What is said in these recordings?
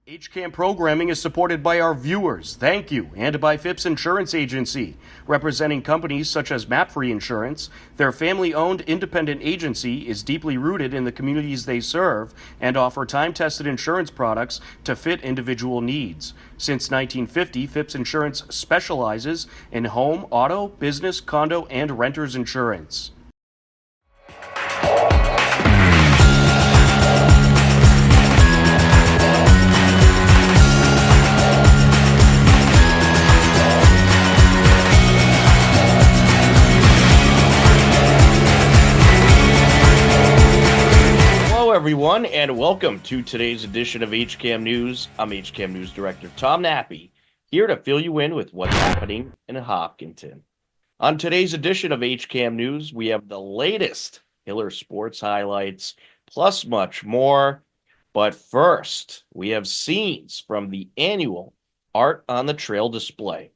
HCAM programming is supported by our viewers, thank you, and by Phipps Insurance Agency, representing companies such as MapFree Insurance. Their family-owned independent agency is deeply rooted in the communities they serve and offer time-tested insurance products to fit individual needs. Since 1950, Phipps Insurance specializes in home, auto, business, condo, and renters insurance. Everyone, and welcome to today's edition of HCAM News. I'm HCAM News Director Tom Nappy, here to fill you in with what's happening in Hopkinton. On today's edition of HCAM News, we have the latest Hiller sports highlights, plus much more. But first, we have scenes from the annual Art on the Trail display.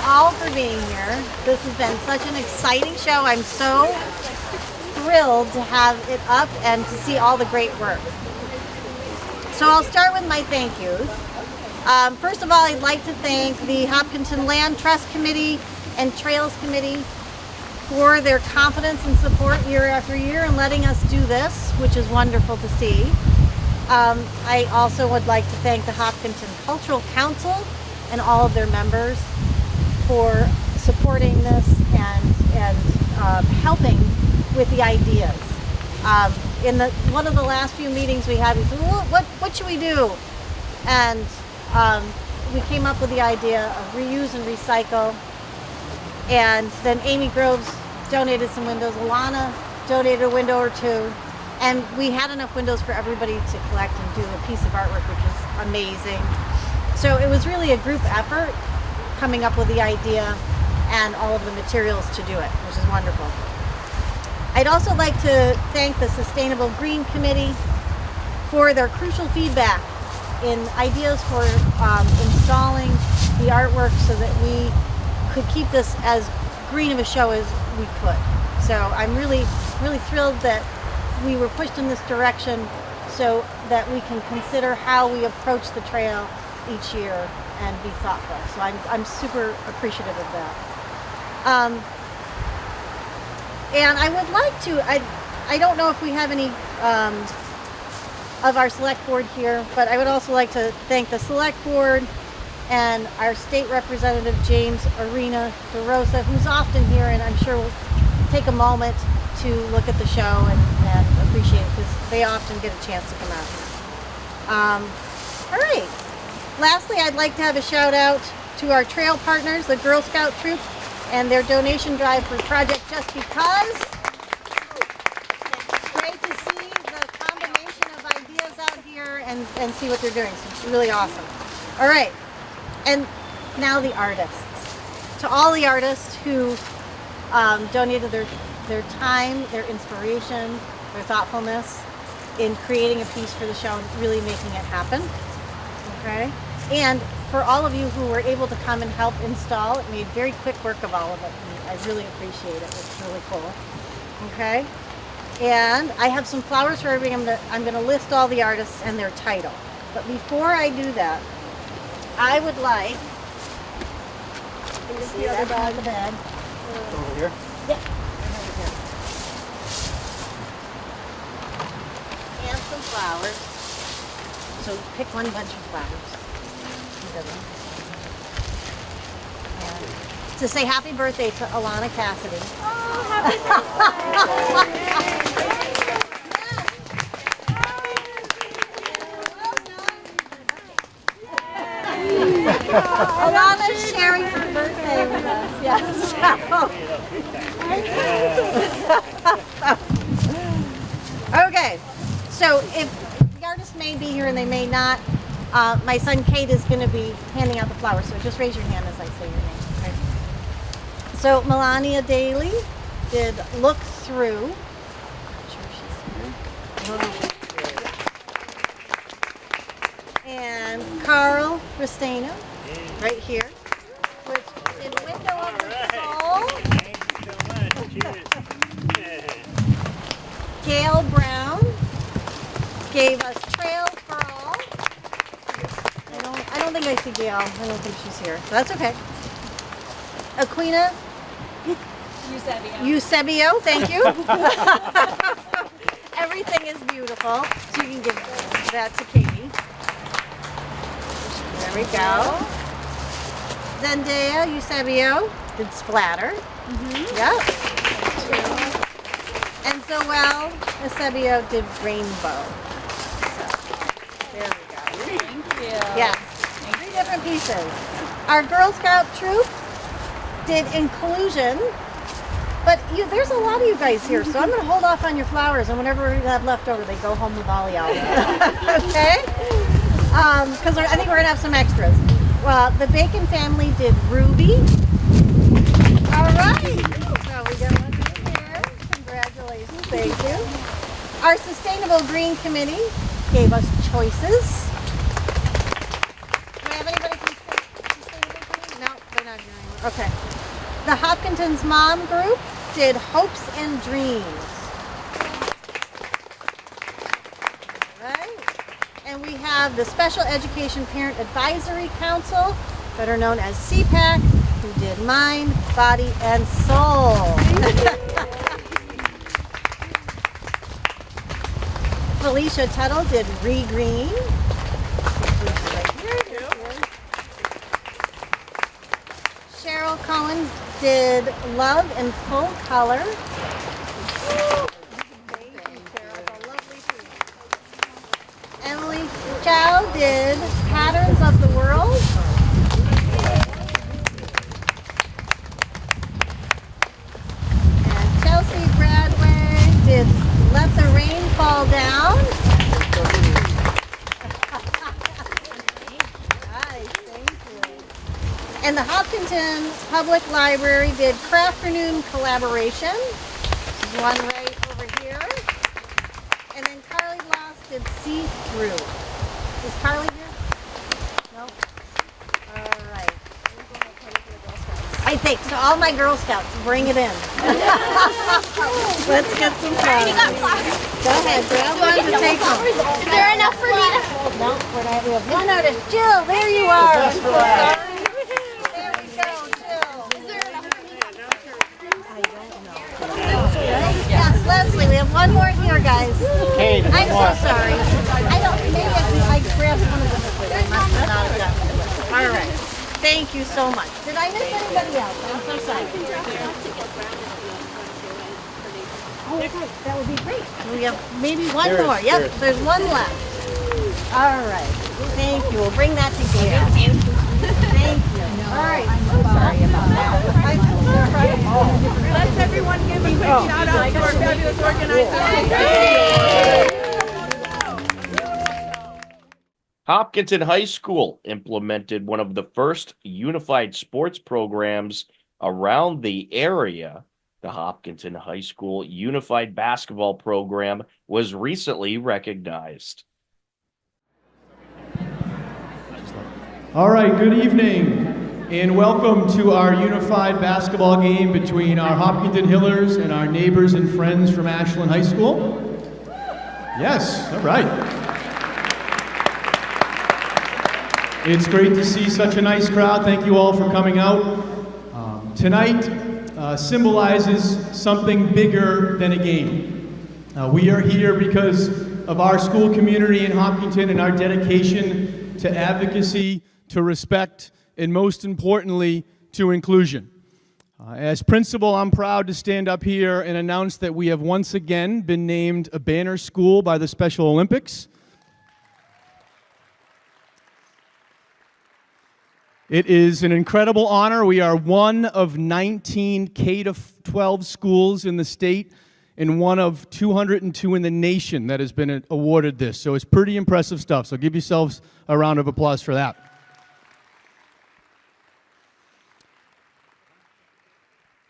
All for being here. This has been such an exciting show. I'm so thrilled to have it up and to see all the great work. So I'll start with my thank yous. First of all, I'd like to thank the Hopkinton Land Trust Committee and Trails Committee for their confidence and support year after year and letting us do this, which is wonderful to see. I also would like to thank the Hopkinton Cultural Council and all of their members for supporting this and helping with the ideas. In one of the last few meetings we had, we said, well, what should we do? And we came up with the idea of reuse and recycle. And then Amy Groves donated some windows. Alana donated a window or two. And we had enough windows for everybody to collect and do a piece of artwork, which was amazing. So it was really a group effort, coming up with the idea and all of the materials to do it, which is wonderful. I'd also like to thank the Sustainable Green Committee for their crucial feedback in ideas for installing the artwork so that we could keep this as green of a show as we could. So I'm really thrilled that we were pushed in this direction so that we can consider how we approach the trail each year and be thoughtful. So I'm super appreciative of that. And I would like to, I don't know if we have any of our select board here, but I would also like to thank the select board and our state representative, James Arena DeRosa, who's often here, and I'm sure will take a moment to look at the show and appreciate it, because they often get a chance to come out here. All right. Lastly, I'd like to have a shout out to our trail partners, the Girl Scout Troop, and their donation drive for Project Just Because. It's great to see the combination of ideas out here and see what they're doing. So it's really awesome. All right. And now the artists. To all the artists who donated their time, their inspiration, their thoughtfulness in creating a piece for the show and really making it happen. Okay? And for all of you who were able to come and help install, it made very quick work of all of it. And I really appreciate it. It's really cool. Okay? And I have some flowers for everybody. I'm going to list all the artists and their title. But before I do that, I would like, is the other bag, the bag. Over here? Yeah. Over here. And some flowers. So pick one bunch of flowers. And to say happy birthday to Alana Cassidy. Oh, happy birthday! Alana's sharing her birthday with us. Yes. Okay. So if the artists may be here and they may not, my son Kate is going to be handing out the flowers. So just raise your hand as I say your name. Okay. So Melania Daly did Look Through. I'm sure she's here. And Carl Restaino, right here, which did Window of the Soul. Thank you so much. Gail Brown gave us Trails for All. I don't think I see Gail. I don't think she's here. So that's okay. Aquina Eusebio, thank you. Everything is beautiful. So you can give that to Katie. There we go. Zendaya Eusebio did Splatter. Yep. And Zoel Eusebio did Rainbow. So, there we go. Thank you. Yes. 3 different pieces. Our Girl Scout troop did Inclusion. But there's a lot of you guys here, so I'm going to hold off on your flowers, and whatever you have left over, they go home with all y'all. Okay? Because I think we're going to have some extras. Well, the Bacon family did Ruby. All right. So we got one here. Congratulations. Thank you. Our Sustainable Green Committee gave us choices. Do we have anybody from Sustainable Green? No, they're not here anymore. Okay. The Hopkinton's Mom Group did Hopes and Dreams. And we have the Special Education Parent Advisory Council, better known as CPAC, who did Mind, Body, and Soul. Felicia Tuttle did Re-Green. Cheryl Cohen did Love in Full Color. Chow did Patterns of the World. And Chelsea Bradway did Let the Rain Fall Down. Nice, thank you. And the Hopkinton Public Library did Crafternoon Collaboration. There's one right over here. And then Carly Bloss did See Through. Is Carly here? No? All right. I think. So all my Girl Scouts, bring it in. Let's get some flowers. Go ahead, grab one to take home. Is there enough for me to? No, we're not. We have one artist. Jill, there you are. There we go, Jill. Is there enough for me to? I don't know. Yes, Leslie, we have one One more here, guys. Kate, I'm so sorry. I don't. Maybe I grabbed one of them. I must have not have gotten it. All right. Thank you so much. Did I miss anybody else? I'm so sorry. Oh, okay. That would be great. We have maybe one more. Yep. There's one left. All right. Thank you. We'll bring that together. Thank you. All right. I'm so sorry about that. I'm so sorry. Let's everyone give a quick shout out to our fabulous organizers. Hopkinton High School implemented one of the first unified sports programs around the area. The Hopkinton High School Unified Basketball Program was recently recognized. All right, good evening, and welcome to our unified basketball game between our Hopkinton Hillers and our neighbors and friends from Ashland High School. Yes, all right. It's great to see such a nice crowd. Thank you all for coming out. Tonight symbolizes something bigger than a game. We are here because of our school community in Hopkinton and our dedication to advocacy, to respect, and most importantly, to inclusion. As principal, I'm proud to stand up here and announce that we have once again been named a banner school by the Special Olympics. It is an incredible honor. We are one of 19 K-12 schools in the state and one of 202 in the nation that has been awarded this. So it's pretty impressive stuff. So give yourselves a round of applause for that.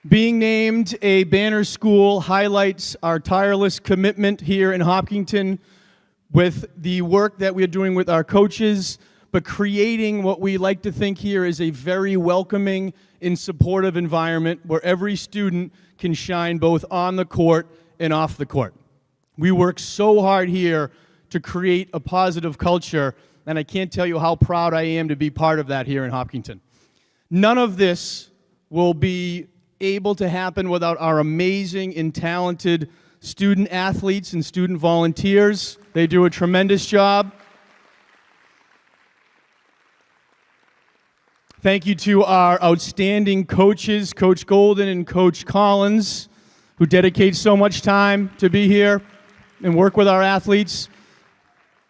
Being named a banner school highlights our tireless commitment here in Hopkinton with the work that we are doing with our coaches, but creating what we like to think here is a very welcoming and supportive environment where every student can shine both on the court and off the court. We work so hard here to create a positive culture, and I can't tell you how proud I am to be part of that here in Hopkinton. None of this will be able to happen without our amazing and talented student athletes and student volunteers. They do a tremendous job. Thank you to our outstanding coaches, Coach Golden and Coach Collins, who dedicate so much time to be here and work with our athletes.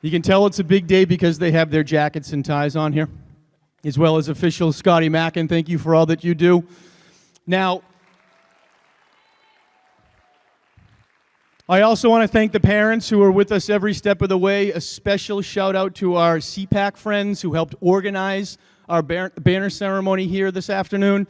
You can tell it's a big day because they have their jackets and ties on here, as well as official Scotty Mackin. Thank you for all that you do. Now, I also want to thank the parents who are with us every step of the way. A special shout out to our CPAC friends who helped organize our banner ceremony here this afternoon.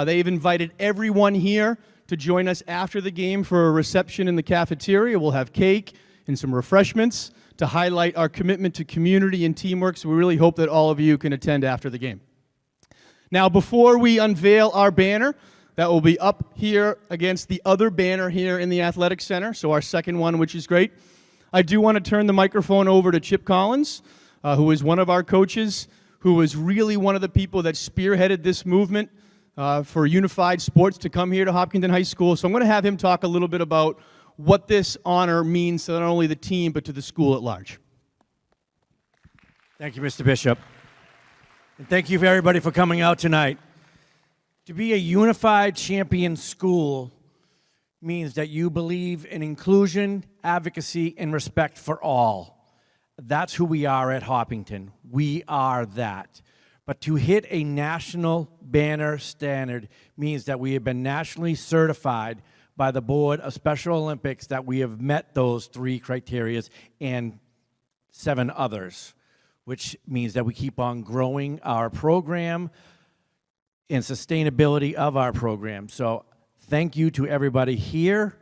They've invited everyone here to join us after the game for a reception in the cafeteria. We'll have cake and some refreshments to highlight our commitment to community and teamwork, so we really hope that all of you can attend after the game. Now, before we unveil our banner, that will be up here against the other banner here in the Athletic Center, so our second one, which is great. I do want to turn the microphone over to Chip Collins, who is one of our coaches, who was really one of the people that spearheaded this movement for unified sports to come here to Hopkinton High School. So I'm going to have him talk a little bit about what this honor means to not only the team, but to the school at large. Thank you, Mr. Bishop. And thank you for everybody for coming out tonight. To be a unified champion school means that you believe in inclusion, advocacy, and respect for all. That's who we are at Hopkinton. We are that. But to hit a national banner standard means that we have been nationally certified by the Board of Special Olympics that we have met those 3 criteria and 7 others, which means that we keep on growing our program and sustainability of our program. So thank you to everybody here.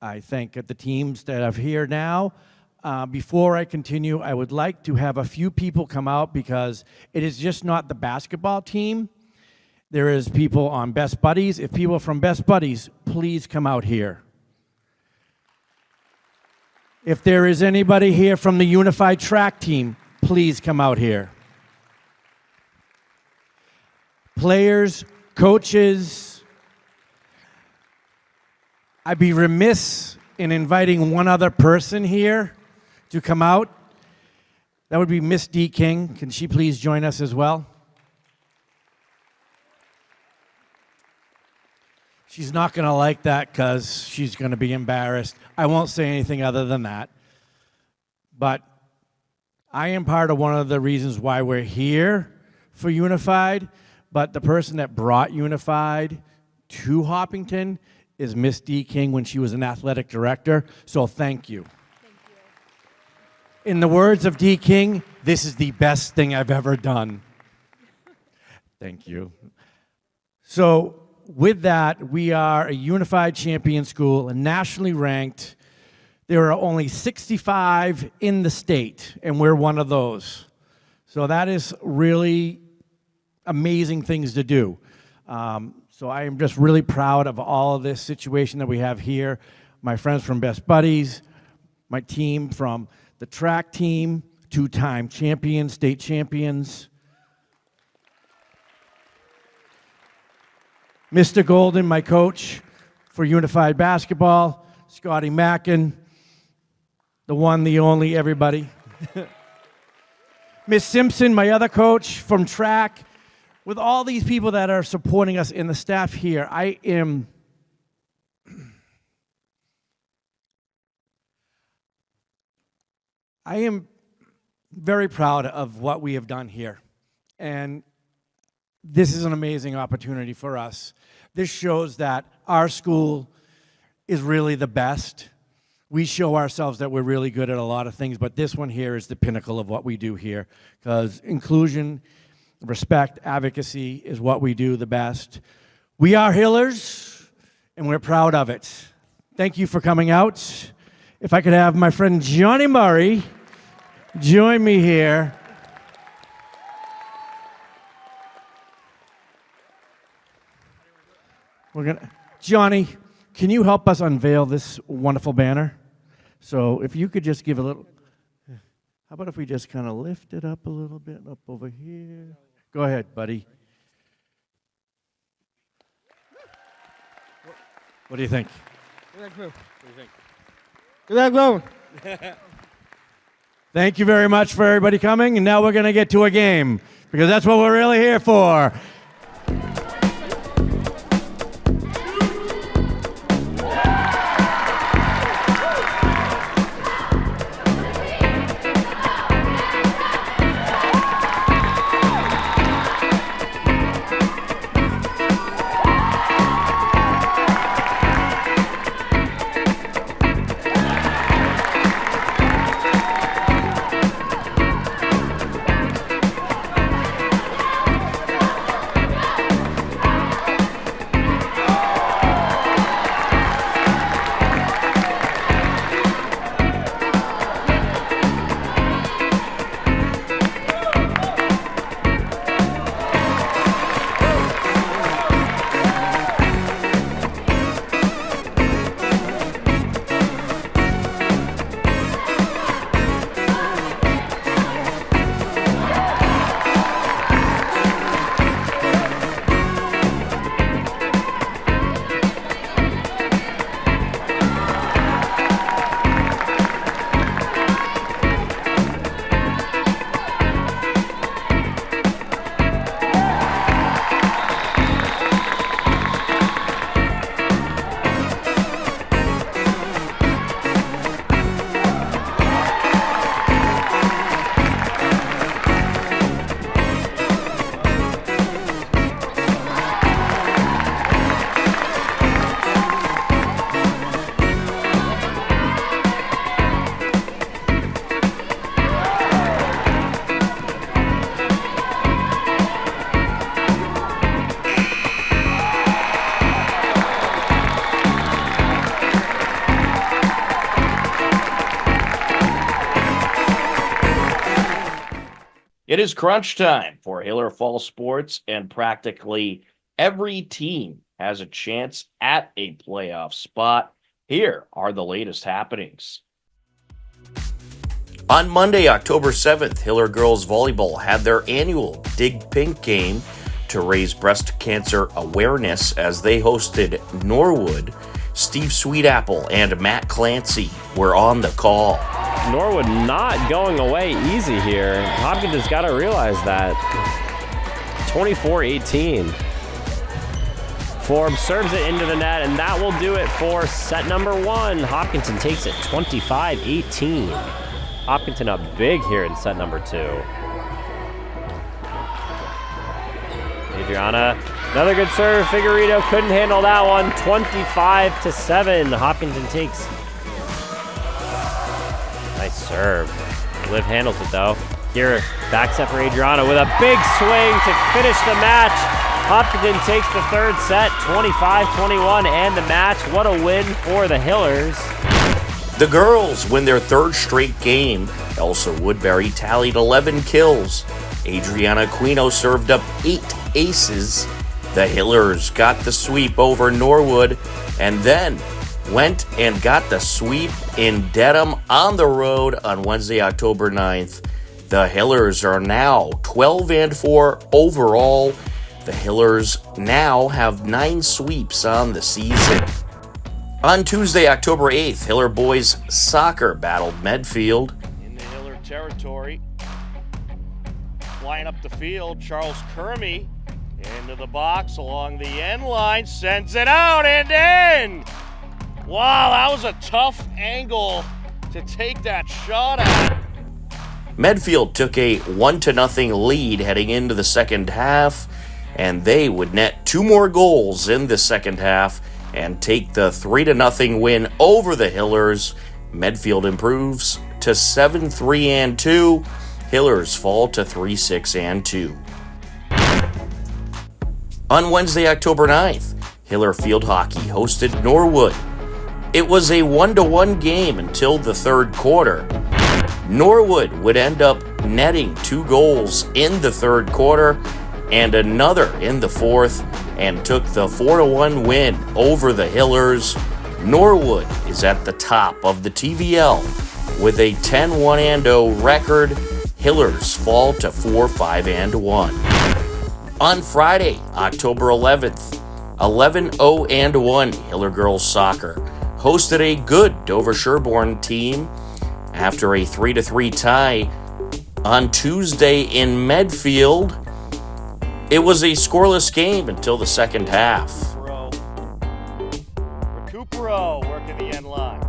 I thank the teams that are here now. Before I continue, I would like to have a few people come out because it is just not the basketball team. There is people on Best Buddies. If people from Best Buddies, please come out here. If there is anybody here from the Unified Track team, please come out here. Players, coaches, I'd be remiss in inviting one other person here to come out. That would be Miss D. King. Can she please join us as well? She's not going to like that because she's going to be embarrassed. I won't say anything other than that. But I am part of one of the reasons why we're here for Unified. But the person that brought Unified to Hopkinton is Miss D. King when she was an athletic director. So thank you. In the words of D. King, this is the best thing I've ever done. Thank you. So with that, we are a unified champion school, and nationally ranked. There are only 65 in the state, and we're one of those. So that is really amazing things to do. So I am just really proud of all of this situation that we have here. My friends from Best Buddies, my team from the track team, two-time champions, state champions. Mr. Golden, my coach for Unified Basketball, Scotty Mackin, the one, the only, everybody. Miss Simpson, my other coach from track. With all these people that are supporting us in the staff here, I am very proud of what we have done here. And this is an amazing opportunity for us. This shows that our school is really the best. We show ourselves that we're really good at a lot of things, but this one here is the pinnacle of what we do here, because inclusion, respect, advocacy is what we do the best. We are Hillers, and we're proud of it. Thank you for coming out. If I could have my friend Johnny Murray join me here. Johnny, can you help us unveil this wonderful banner? So if you could just give a little, how about if we just kind of lift it up a little bit, up over here? Go ahead, buddy. What do you think? Good luck, what do you think? Good luck, Thank you very much for everybody coming, and now we're going to get to a game, because that's what we're really here for. It is crunch time for Hiller Fall Sports, and practically every team has a chance at a playoff spot. Here are the latest happenings. On Monday, October 7th, Hiller Girls Volleyball had their annual Dig Pink game to raise breast cancer awareness as they hosted Norwood. Steve Sweetapple and Matt Clancy were on the call. Norwood not going away easy here. Hopkinton's got to realize that. 24-18. Forbes serves it into the net, and that will do it for set number 1. Hopkinton takes it 25-18. Hopkinton up big here in set number 2. Adriana, another good serve. Figueredo couldn't handle that one. 25-7. Hopkinton takes. Nice serve. Liv handles it though. Here, back set for Adriana with a big swing to finish the match. Hopkinton takes the third set, 25-21, and the match. What a win for the Hillers. The girls win their 3rd straight game. Elsa Woodbury tallied 11 kills. Adriana Aquino served up 8 aces. The Hillers got the sweep over Norwood and then went and got the sweep in Dedham on the road on Wednesday, October 9th. The Hillers are now 12-4 overall. The Hillers now have 9 sweeps on the season. On Tuesday, October 8th, Hiller boys soccer battled Medfield. In the Hiller territory, flying up the field, Charles Kermy into the box along the end line, sends it out and in. Wow, that was a tough angle to take that shot at. Medfield took a 1-0 lead heading into the second half, and they would net 2 more goals in the second half and take the 3-0 win over the Hillers. Medfield improves to 7-3-2. Hillers fall to 3-6-2. On Wednesday, October 9th, Hiller Field Hockey hosted Norwood. It was a 1-1 game until the third quarter. Norwood would end up netting 2 goals in the third quarter and another in the fourth, and took the 4-1 win over the Hillers. Norwood is at the top of the TVL with a 10-1-0 record. Hillers fall to 4-5-1. On Friday, October 11th, 11-0-1 Hiller Girls Soccer hosted a good Dover Sherborne team after a 3-3 tie on Tuesday in Medfield. It was a scoreless game until the second half. Recupero working the end line.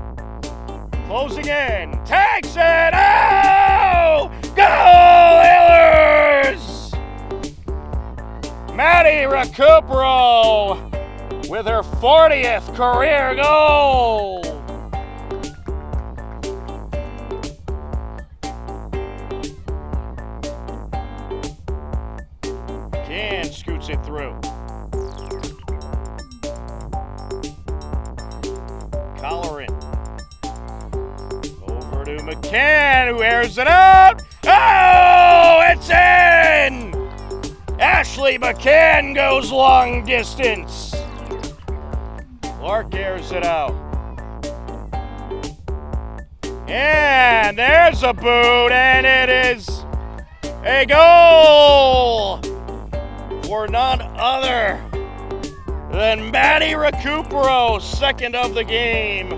Closing in. Takes it. Oh! Goal, Hillers! Maddie Recupero with her 40th career goal. Can scoots it through. Collerin. Over to McCann, who airs it out. Oh, it's in! Ashley McCann goes long distance. Clark airs it out. And there's a boot, and it is a goal for none other than Maddie Recupero, second of the game.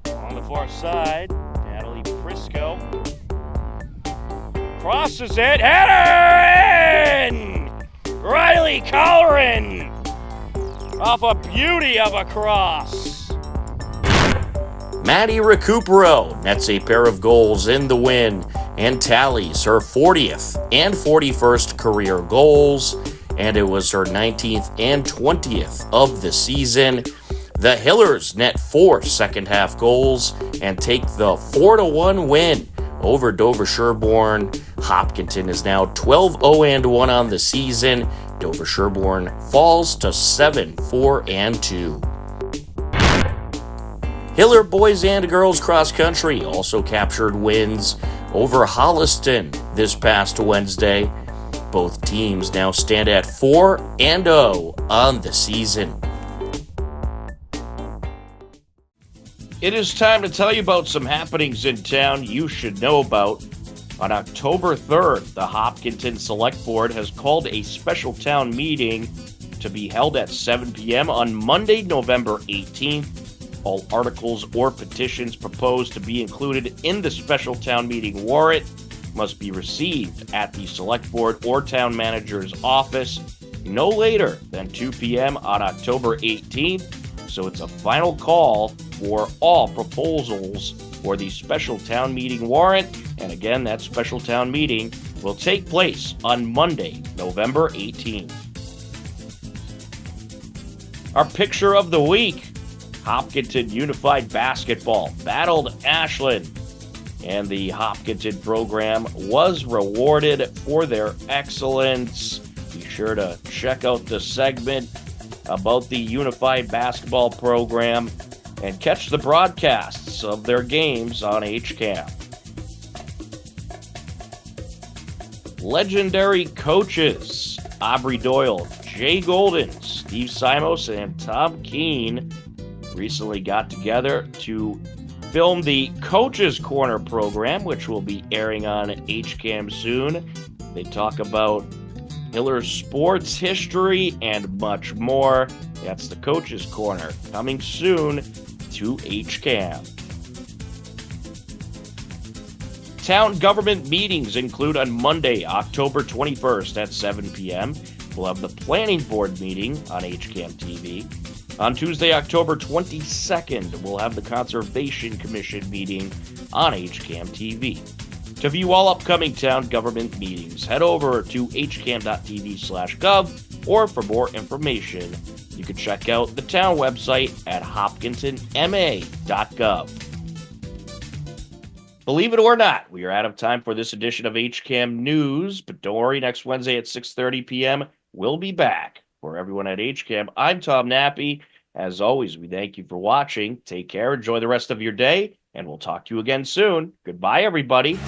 On the far side, Natalie Prisco crosses it, header in! Riley Collerin off a beauty of a cross. Maddie Recupero nets a pair of goals in the win and tallies her 40th and 41st career goals, and it was her 19th and 20th of the season. The Hillers net 4 second-half goals and take the 4-1 win over Dover Sherborne. Hopkinton is now 12-0-1 on the season. Dover Sherborne falls to 7-4-2. Hiller boys and girls cross country also captured wins over Holliston this past Wednesday. Both teams now stand at 4-0 on the season. It is time to tell you about some happenings in town you should know about. On October 3rd, the Hopkinton Select Board has called a special town meeting to be held at 7 p.m. on Monday, November 18th. All articles or petitions proposed to be included in the special town meeting warrant must be received at the Select Board or Town Manager's office no later than 2 p.m. on October 18th. So it's a final call for all proposals for the special town meeting warrant. And again, that special town meeting will take place on Monday, November 18th. Our picture of the week: Hopkinton Unified Basketball battled Ashland, and the Hopkinton program was rewarded for their excellence. Be sure to check out the segment about the Unified Basketball program and catch the broadcasts of their games on HCAM. Legendary coaches Aubrey Doyle, Jay Golden, Steve Simos, and Tom Keene recently got together to film the Coach's Corner program, which will be airing on HCAM soon. They talk about Hiller sports history and much more. That's the Coach's Corner, coming soon to HCAM. Town government meetings include on Monday, October 21st at 7 p.m. We'll have the Planning Board meeting on HCAM-TV. On Tuesday, October 22nd, we'll have the Conservation Commission meeting on HCAM-TV. To view all upcoming town government meetings, head over to hcam.tv/gov, or for more information, you can check out the town website at hopkintonma.gov. Believe it or not, we are out of time for this edition of HCAM News, but don't worry, next Wednesday at 6:30 p.m., we'll be back. For everyone at HCAM, I'm Tom Nappy. As always, we thank you for watching. Take care, enjoy the rest of your day, and we'll talk to you again soon. Goodbye, everybody.